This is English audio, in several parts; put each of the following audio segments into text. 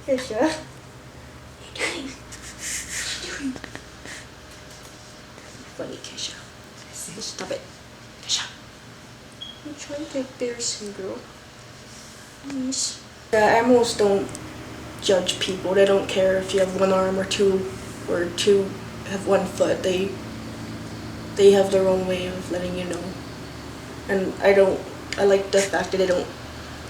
Kisha. What are you doing? Funny, Kisha. Stop it. Kisha. I'm trying to embarrass you, girl. Please. Animals don't judge people. They don't care if you have one arm or two have 1 foot. They have their own way of letting you know. And I like the fact that they don't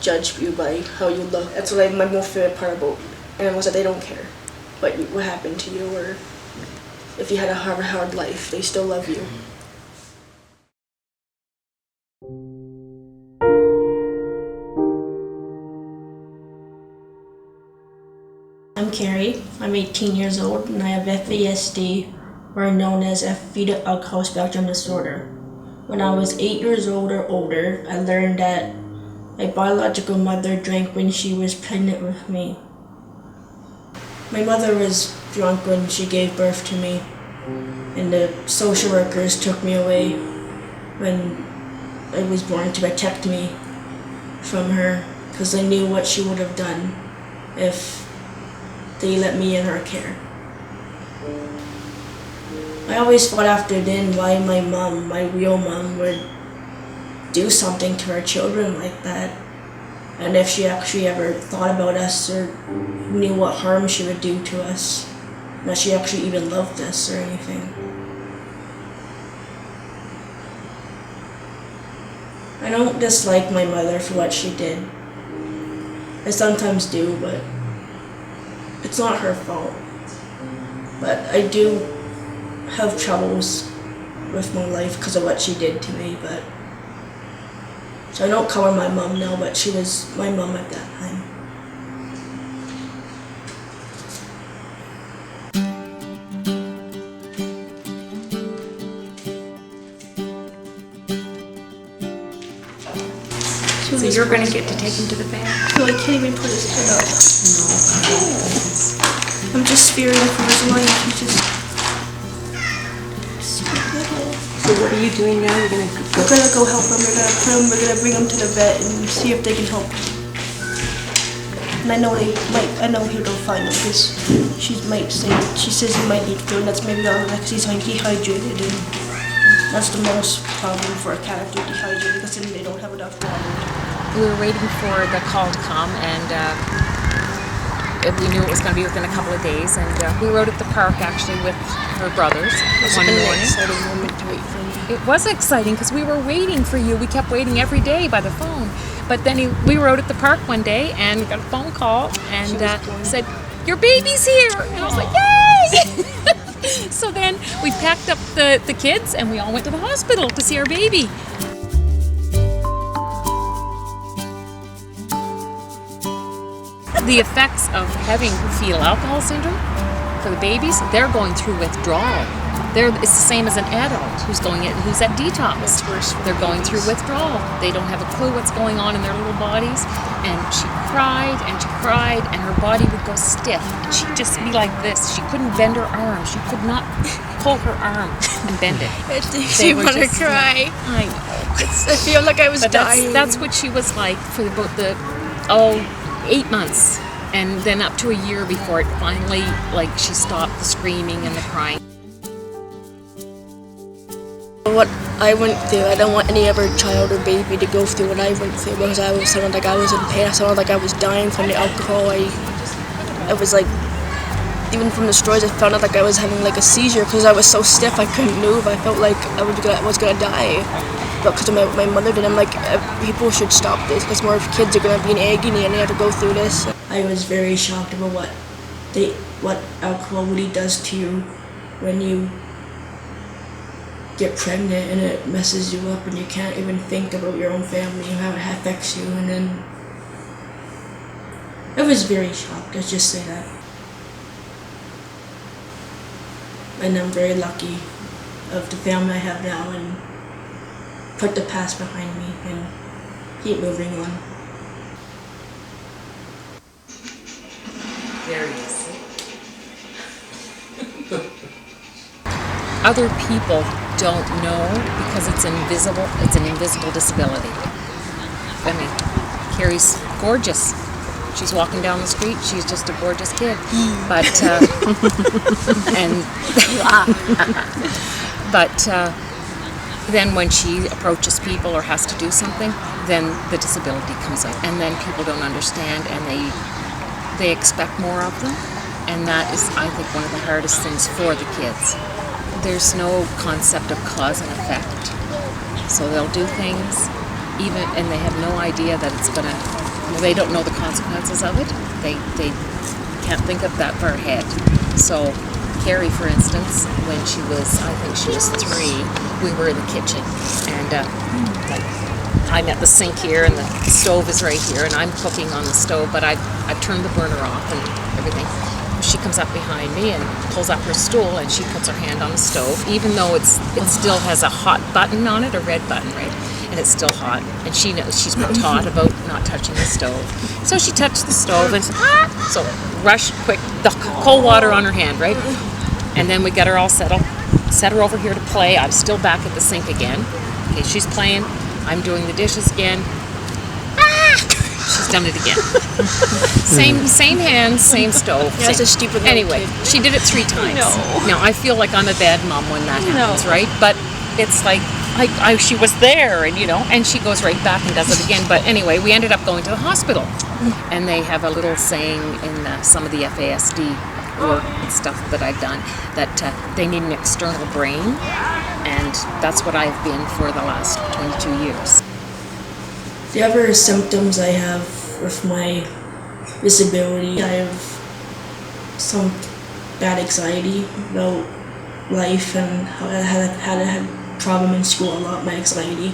judge you by how you look. That's what my most favorite part about animals, that they don't care what happened to you, or if you had a hard life, they still love you. I'm Karri. I'm 18 years old and I have FASD, or known as fetal alcohol spectrum disorder. When I was 8 years old or older, I learned that my biological mother drank when she was pregnant with me. My mother was drunk when she gave birth to me, and the social workers took me away when I was born to protect me from her, because they knew what she would have done if they let me in her care. I always thought after then why my mom, my real mom, would do something to her children like that, and if she actually ever thought about us or knew what harm she would do to us, that she actually even loved us or anything. I don't dislike my mother for what she did. I sometimes do, but it's not her fault. But I do have troubles with my life because of what she did to me, so I don't call her my mom now, but she was my mom at that time. So you're going to get to take him to the vet? No, I can't even put his head up. No. I'm just fearing for his life. He's just so little. So what are you doing now? We're going to go help him. We're gonna bring him to the vet and see if they can help him. And I know he'll find him, because she says he might need food, and that's maybe all because he's dehydrated, and that's the most problem for a cat, if they're dehydrated, because then they don't have enough water. We were waiting for the call to come, and we knew it was going to be within a couple of days, and we rode at the park actually with her brothers one morning. An exciting moment to wait for me. It was exciting because we were waiting for you. We kept waiting every day by the phone. But then we rode at the park one day and got a phone call and said, "Your baby's here!" And I was like, "Yay!" So then we packed up the kids and we all went to the hospital to see our baby. The effects of having fetal alcohol syndrome for the babies, they're going through withdrawal. It's the same as an adult who's at detox. They're going through withdrawal. They don't have a clue what's going on in their little bodies. And she cried and she cried, and her body would go stiff. And she'd just be like this. She couldn't bend her arm. She could not pull her arm and bend it. It makes me want to cry. I know. I feel like I was dying. That's what she was like for about 8 months, and then up to a year before it finally, she stopped the screaming and the crying. What I went through, I don't want any other child or baby to go through what I went through, because I sounded like I was in pain. I sounded like I was dying from the alcohol. I was like, even from the stories, I felt like I was having a seizure because I was so stiff I couldn't move. I felt like I was gonna die. But because of my mother did, I'm like, people should stop this because more kids are gonna be in agony and they have to go through this. I was very shocked about what alcohol really does to you when you get pregnant, and it messes you up and you can't even think about your own family and how it affects you. And then I was very shocked, let's just say that. And I'm very lucky of the family I have now, and put the past behind me and keep moving on. There he is. Other people don't know because it's invisible. It's an invisible disability. I mean, Karri's gorgeous. She's walking down the street. She's just a gorgeous kid. But and but then when she approaches people or has to do something, then the disability comes out, and then people don't understand, and they expect more of them, and that is, I think, one of the hardest things for the kids. There's no concept of cause and effect, so they'll do things, and they have no idea that it's gonna. They don't know the consequences of it. They can't think of that far ahead. So Karri, for instance, when she was, I think she was 3, we were in the kitchen, and I'm at the sink here, and the stove is right here, and I'm cooking on the stove, but I've turned the burner off and everything. She comes up behind me and pulls up her stool, and she puts her hand on the stove, even though it still has a hot button on it, a red button, right? And it's still hot, and she knows she's been taught about not touching the stove. So she touched the stove, and so rush quick, the cold water on her hand, right? And then we got her all settled, set her over here to play. I'm still back at the sink again. Okay, she's playing. I'm doing the dishes again. She's done it again. Same hands, same stove. Yeah, it's a stupid little Anyway, kid. she did it 3 times. No. Now I feel like I'm a bad mom when that happens, No. right? But it's like she was there, and and she goes right back and does it again. But anyway, we ended up going to the hospital, and they have a little saying in some of the FASD work and stuff that I've done that they need an external brain, and that's what I've been for the last 22 years. The other symptoms I have with my disability, I have some bad anxiety about life and how I had a problem in school a lot, my anxiety.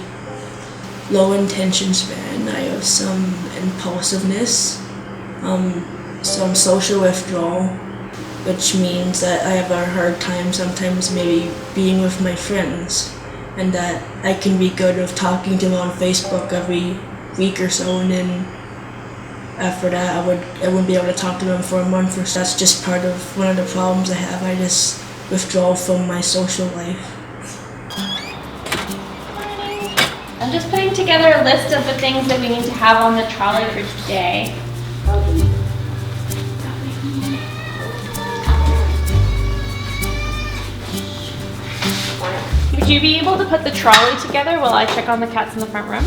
Low attention span, I have some impulsiveness, some social withdrawal, which means that I have a hard time sometimes maybe being with my friends, and that I can be good with talking to them on Facebook every week or so, and then after that I wouldn't be able to talk to them for a month or so. That's just part of one of the problems I have. I just withdraw from my social life. I'm just putting together a list of the things that we need to have on the trolley for today. Would you be able to put the trolley together while I check on the cats in the front room?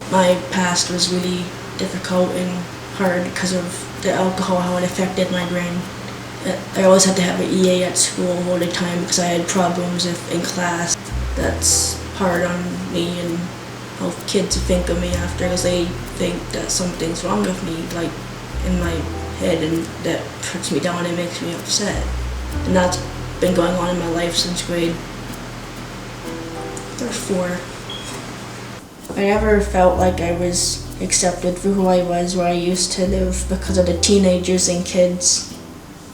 My past was really difficult and hard because of the alcohol, how it affected my brain. I always had to have an EA at school all the time because I had problems in class. That's hard on me and how kids think of me after, because they think that something's wrong with me, like in my head, and that puts me down and makes me upset. And that's been going on in my life since grade 4. I never felt like I was accepted for who I was where I used to live because of the teenagers and kids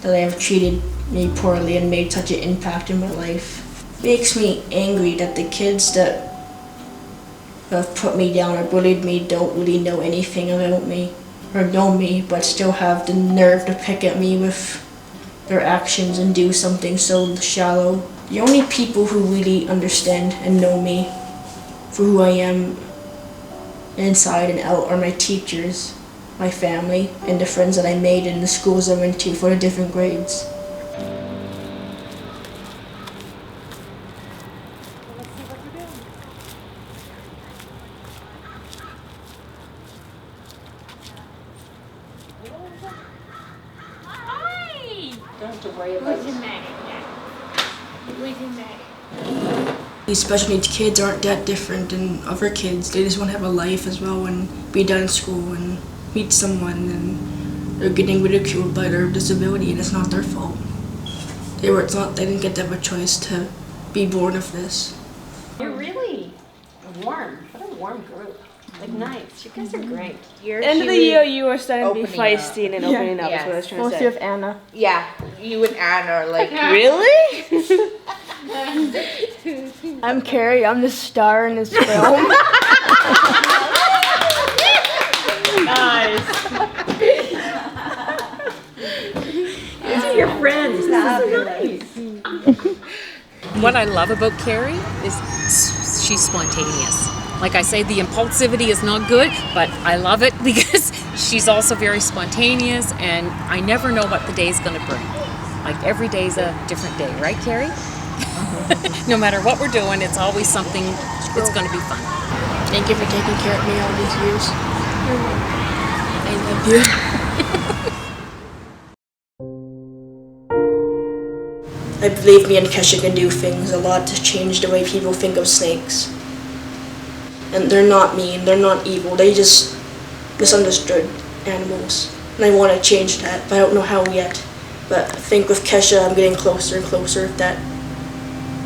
that have treated me poorly and made such an impact in my life. It makes me angry that the kids that have put me down or bullied me don't really know anything about me or know me, but still have the nerve to pick at me with their actions and do something so shallow. The only people who really understand and know me for who I am inside and out are my teachers, my family, and the friends that I made in the schools I went to for the different grades. Don't have to worry about it. These special needs kids aren't that different than other kids. They just want to have a life as well and be done in school and meet someone, and they're getting ridiculed by their disability, and it's not their fault. They didn't get to have a choice to be born of this. You're really warm. What a warm group. Like, nice. You guys are great. End of the year, you were starting to be Opening feisty and opening up. Is what I was trying to Mostly say. with Anna. Yeah, you and Anne are like. Really? I'm Karri. I'm the star in this film. Nice. These are your friends. This is so nice. What I love about Karri is she's spontaneous. Like I say, the impulsivity is not good, but I love it because she's also very spontaneous, and I never know what the day's going to bring. Like every day's a different day, right, Karri? No matter what we're doing, it's always something that's going to be fun. Thank you for taking care of me all these years. I love you. I believe me and Kesha can do things a lot to change the way people think of snakes. And they're not mean, they're not evil, they just misunderstood animals. And I want to change that, but I don't know how yet. But I think with Kesha, I'm getting closer and closer with that.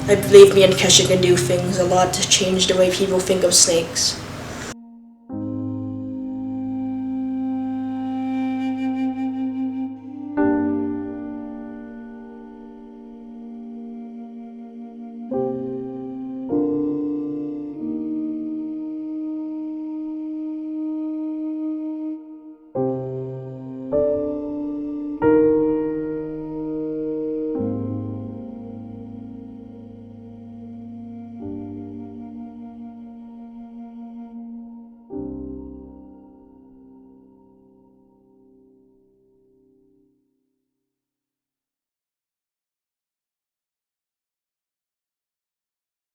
I believe me and Kesha can do things a lot to change the way people think of snakes.